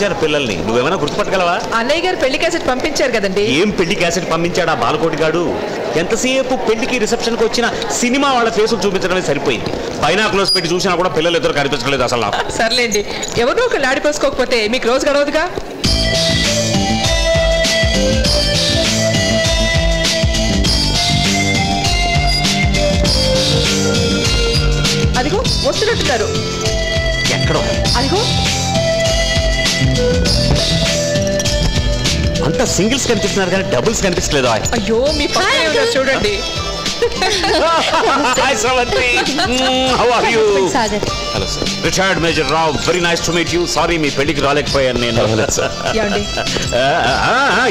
పంపించారు పిల్లల్ని, నువ్వేమైనా గుర్తుపట్టగలవా? అన్నయ్య గారు పెళ్లి క్యాసెట్ పంపించారు కదండి. ఏం పెళ్లి క్యాసెట్ పంపించాడా బాలకోటి గాడు? ఎంతసేపు పెళ్లికి రిసెప్షన్కి వచ్చిన సినిమా వాళ్ళ ఫేసులు చూపించడమే సరిపోయింది. బైనాకులర్స్ పెట్టి చూసినా కూడా పిల్లలు ఎదురు కనిపించలేదు అసలు నాకు. సర్లేండి, ఎవరో ఒకళ్ళు ఆడిపోసుకోకపోతే మీకు రోజు గడవదుగా. అదిగో వస్తున్నట్టున్నారు. ఎక్కడో అదిగో అంతా సింగిల్స్ కనిపిస్తున్నారు కానీ డబుల్స్ కనిపించలేదు. అయ్యో మీ పక్కనే ఉన్నారు చూడండి. Hi Sravanti. How are you? Sagar. Hello sir. Retired Major Rao. Very nice to meet you. Sorry మీ పెళ్లికి రాలేకపోయాను నేను. ఏమండి?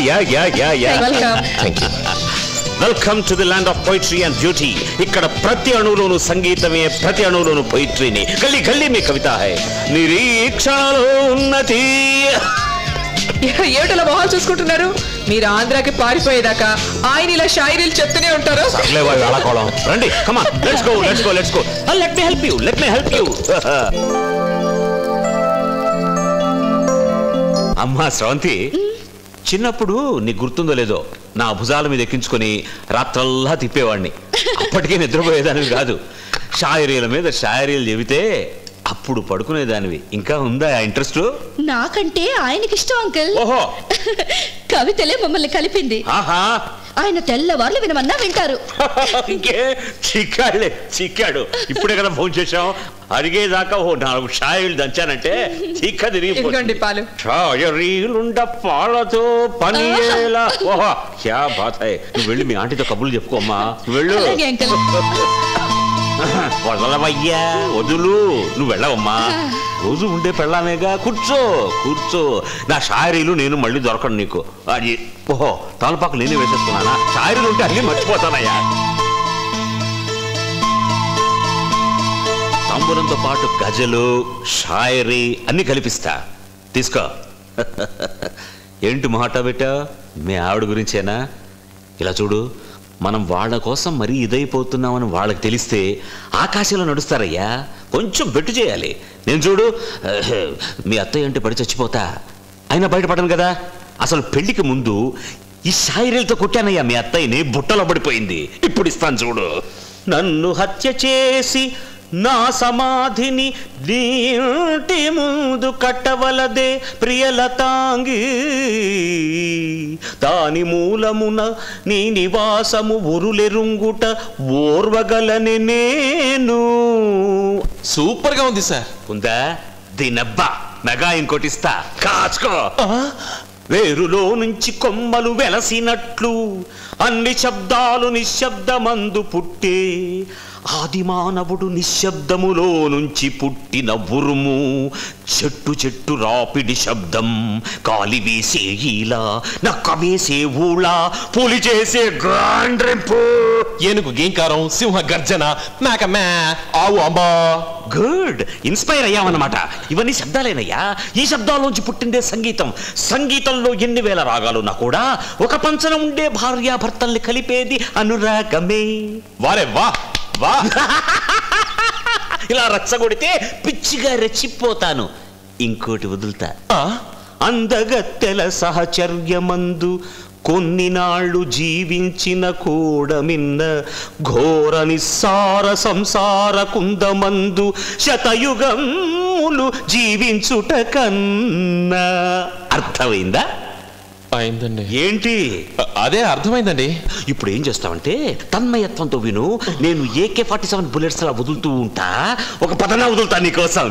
Yeah. Welcome. Thank you. Welcome to the land of poetry and beauty. ఇక్కడ ప్రతి అణువులోను సంగీతమే, ప్రతి అణువులోను పోయిట్రీని. గల్లీ గల్లీ మీ కవిత హై. నిరీక్షణలో ఉన్నతి. ఏమిటలా మొహాలు చూసుకుంటున్నారు? మీరు ఆంధ్రాకి పారిపోయేదాకా ఆయన ఇలా షాయిరీలు చెప్తూనే ఉంటారు. రండి, come on, let's go. Let me help you. అమ్మా శ్రవంతి, చిన్నప్పుడు నీకు గుర్తుందో లేదో నా భుజాల మీద ఎక్కించుకొని రాత్రల్లా తిప్పేవాడిని. అప్పటికే నిద్రపోయేదానివి కాదు. షాయిరీల మీద షాయిరీలు చెబితే అప్పుడు పడుకునేదానివి. ఇంకా ఉందా ఆ ఇంట్రెస్ట్? నాకంటే ఆయనకి ఇష్టం అంకుల్. ఓహో, కవితలే మమ్మల్ని కలిపింది. ఆయన తెల్లవార్లు వినమన్నా వింటారు. ఇంకే చిక్కాడు. ఇప్పుడే కదా ఫోన్ చేశాం. అడిగేదాకా 4 షాయిలు దంచానంటే చిక్క తిరిగిపోయింది. పాలు షాయిరీలుండ పాలతో పని. ఓహో క్యా బాత్ హై. నువ్వు వెళ్ళి మీ ఆంటీతో కబుర్లు చెప్పుకోమ్మా. వెళ్ళు. వదలవయ్యా, వదులు. నువ్వు వెళ్ళవమ్మా. రోజు ఉండే పెళ్ళామేగా. కూర్చో. నా షాయిరీలు నేను మళ్ళీ దొరకను నీకు. అది ఓహో తాలపాకు నేనే వేసేస్తున్నానా? షాయిరీలు ఉంటే అన్నీ మర్చిపోతానయ్యా. తంబురంతో పాటు గజలు, షాయిరీ అన్ని కల్పిస్తా. తీసుకో. ఏంటి మొహటా పెట్టా? మీ ఆవిడ గురించేనా? ఇలా చూడు, మనం వాళ్ళ కోసం మరీ ఇదైపోతున్నామని వాళ్ళకి తెలిస్తే ఆకాశంలో నడుస్తారయ్యా. కొంచెం బెట్టు చేయాలి. నేను చూడు, మీ అత్తయ్య అంటే పడి చచ్చిపోతా, అయినా బయటపడను కదా. అసలు పెళ్లికి ముందు ఈ షాయిరీలతో కొట్టానయ్యా మీ అత్తయ్యని. బుట్టలో పడిపోయింది. ఇప్పుడు ఇస్తాను చూడు. నన్ను హత్య చేసి నా సమాధిని నీటి ముందు కట్టవలదే ప్రియలతాంగి, దాని మూలమున నీ నివాసము ఉరులెరుంగుట ఓర్వగలని నేను. సూపర్ గా ఉంది సార్. ఉందా? దీనబ్బా మెగా ఇంకోటిస్తా, కాచుకో. వేరులో నుంచి కొమ్మలు వెలసినట్లు అన్ని శబ్దాలు నిశ్శబ్దమందు పుట్టే, ఆదిమానవుడు నిశ్శబ్దములో నుంచి పుట్టిన ఉరుము. చెట్టు రాపిడి శబ్దం, కాలి వేసే ఈలా, నక్క వేసే ఊళా, పులి చేసే గ్రాండ్రింపు, ఏనుగు గీంకారం, సింహ గర్జన, మేక మే, ఆవు అంబా. Good, inspire అయ్యామన్నమాట. ఇవన్నీ శబ్దాలేనయ్యా. ఈ శబ్దాల్లోంచి పుట్టిందే సంగీతం. సంగీతంలో ఎన్ని వేల రాగాలున్నా కూడా ఒక పంచన ఉండే భార్యాభర్తల్ని కలిపేది అనురాగమే. వారే వా వా. ఇలా రచ్చగొడితే పిచ్చిగా రెచ్చిపోతాను. ఇంకోటి వదులుతా. అందగత్తెల సహచర్యమందు కొన్ని నాళ్ళు జీవించిన కూడమిన్న ఘోర నిస్సార సంసార కుందమందు శతయుగములు జీవించుట కన్నా. అర్థమైందా? అయిందండి. ఏంటి? అదే అర్థమైందండి. ఇప్పుడు ఏం చేస్తావంటే తన్మయత్వంతో విను. నేను AK-47 బుల్లెట్స్ అలా వదులుతూ ఉంటా. ఒక పదనా వదులుతా నీకోసం.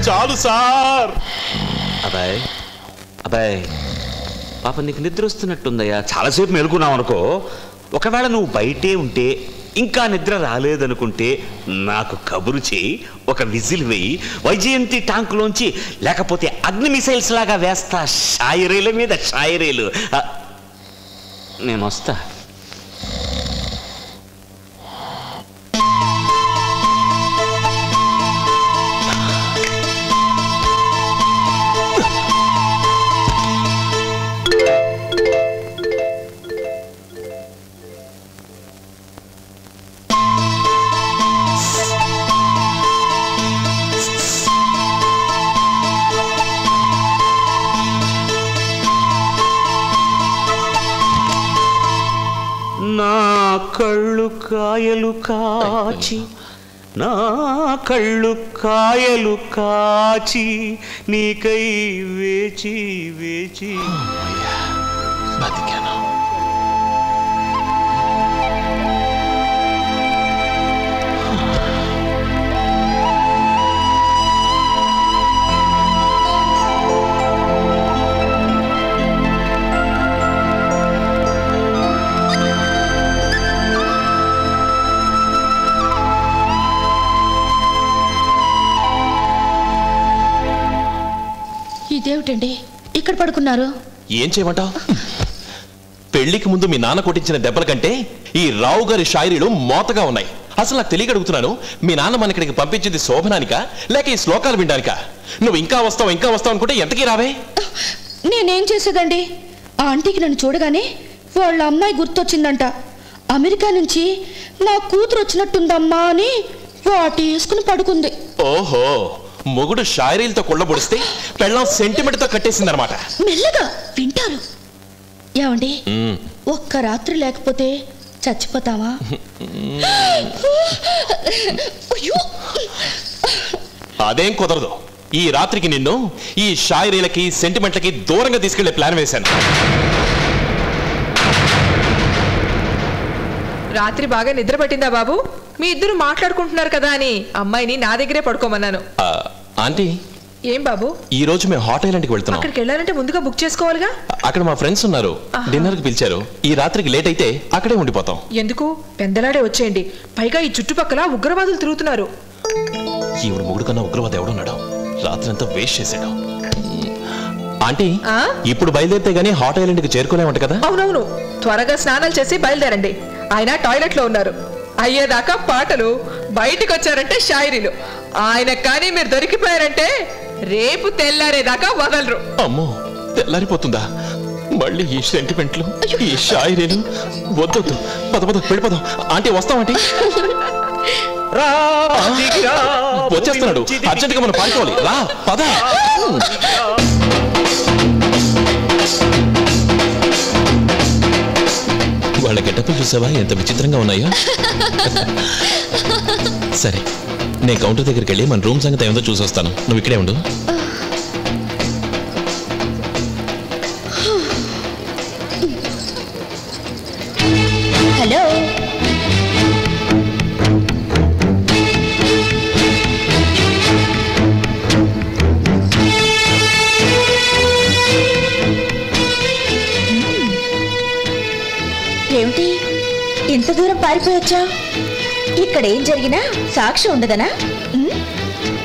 చాలు సార్. అబ్బాయి పాప నీకు నిద్ర వస్తున్నట్టుందయ్యా. చాలాసేపు మేలుకున్నావు అనుకో. ఒకవేళ నువ్వు బయటే ఉంటే ఇంకా నిద్ర రాలేదనుకుంటే నాకు కబురు చేయి, ఒక విజిల్ వేయి, వైజయంతి ట్యాంకులోంచి, లేకపోతే అగ్ని మిసైల్స్ లాగా వేస్తా షాయిరీల మీద షాయిరీలు. నేను వస్తా. నా కళ్ళు కాయలు కాచి, నా కళ్ళు కాయలు కాచి, నీకై వేచి వేచి. బతికాను. ఇదేమిటండి ఇక్కడ పడుకున్నారు? ఏం చేయమంటావు? పెళ్లికి ముందు మీ నాన్న కొట్టించిన దెబ్బల కంటే ఈ రావు గారి షాయిరీలు మోతగా ఉన్నాయి. అసలు నాకు తెలియగడుగుతున్నాను, మీ నాన్న మన ఇక్కడికి పంపించింది శోభనానికా లేక ఈ శ్లోకాలు వినడానికా? నువ్వు ఇంకా వస్తావు అనుకుంటే ఎంతకీ రావే? నేనేం చేసేదండి? ఆ ఆంటీకి నన్ను చూడగానే వాళ్ళ అమ్మాయి గుర్తొచ్చిందంట. అమెరికా నుంచి నా కూతురు వచ్చినట్టుందమ్మా అని వాటి వేసుకుని పడుకుంది. ఓహో, మొగుడు షాయిరీలతో కుళ్ళబొడిస్తే పెళ్ళం సెంటిమెంట్ తో కట్టేసిందనమాట. మెల్లగా వింటారు. ఏమండి, ఒక్క రాత్రి లేకపోతే చచ్చిపోతావా? అదేం కుదరదు. ఈ రాత్రికి నిన్ను ఈ షాయిరీలకి సెంటిమెంట్లకి దూరంగా తీసుకెళ్లే ప్లాన్ వేశాను. రాత్రి బాగా నిద్ర పట్టిందా బాబు? మీ ఇద్దరు మాట్లాడుకుంటున్నారు కదా అని అమ్మాయిని నా దగ్గరే పడుకోమన్నాను. ఆంటీ, ఏం బాబు? ఈ రోజు మేము హాట్ ఐలాండ్కి వెళ్తున్నాం. అక్కడికి వెళ్ళాలంటే ముందుగా బుక్ చేసుకోవాలిగా. అక్కడ మా ఫ్రెండ్స్ ఉన్నారు, డిన్నర్ కి పిలిచారు. ఈ రాత్రికి లేట్ అయితే అక్కడే ఉండిపోతాం. ఎందుకు? పెందలాడే వచ్చేయండి. పైగా ఈ చుట్టుపక్కల ఉగ్రవాదులు తిరుగుతున్నారు. ఈవిడ మొగుడు కన్నా ఉగ్రవాద ఎవడున్నాడు? రాత్రి అంతా వేస్ట్ చేశాడు. ఆంటీ, ఇప్పుడు బయలుదేరితే గానీ హాట్ ఐలాండ్ కి చేరుకోలేమంట కదా? అవునవును, త్వరగా స్నానాలు చేసి బయలుదేరండి. ఆయన టాయిలెట్ లో ఉన్నారు. అయ్యేదాకా పాటలు, బయటికి వచ్చారంటే షాయిరీలు. ఆయన కానీ మీరు దొరికిపోయారంటే రేపు తెల్లారేదాకా వదలరు. అమ్మో, తెల్లారిపోతుందా? మళ్ళీ ఈ సెంటిమెంట్లు, ఈ షాయిరీలు వద్దొద్దు. పద వెళ్ళిపోదాం. ఆంటీ వస్తామంటీ. వచ్చేస్తున్నాడు, అర్జెంట్ గా మనం పాడుకోవాలి. రా పద. వాళ్ళ గెటప్పులు చూసావా ఎంత విచిత్రంగా ఉన్నాయో? సరే, నేను కౌంటర్ దగ్గరికి వెళ్ళి మన రూమ్ సంగతి ఏమిటో చూసొస్తాను. నువ్వు ఇక్కడే ఉండు. హలో, ఏమిటి ఇంత దూరం పారిపోయొచ్చా? ఇక్కడ ఏం జరిగినా సాక్షి ఉండదనా?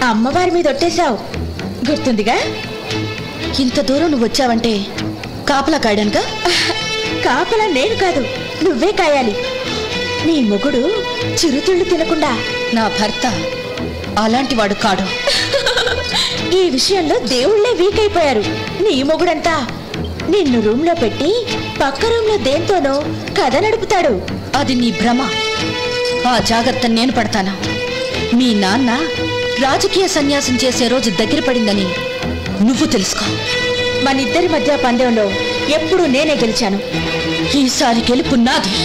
అమ్మవారి మీద ఒట్టేశావు, గుర్తుందిగా? ఇంత దూరం నువ్వు వచ్చావంటే కాపలా కాయడానికా? కాపలా నేను కాదు, నువ్వే కాయాలి. నీ మొగుడు చిరుతిళ్ళు తినకుండా. నా భర్త అలాంటి వాడు కాడు. ఈ విషయంలో దేవుళ్లే వీక్ అయిపోయారు. నీ మొగుడంతా నిన్ను రూమ్ లో పెట్టి పక్క రూమ్ లో దేంతోనో కథ నడుపుతాడు. అది నీ భ్రమ. ఆ జాగ్రత్త నేను పడతాను. మీ నాన్న రాజకీయ సన్యాసం చేసే రోజు దగ్గర పడిందని నువ్వు తెలుసుకో. మనిద్దరి మధ్య పందెంలో ఎప్పుడూ నేనే గెలిచాను. ఈసారి గెలుపు నాది.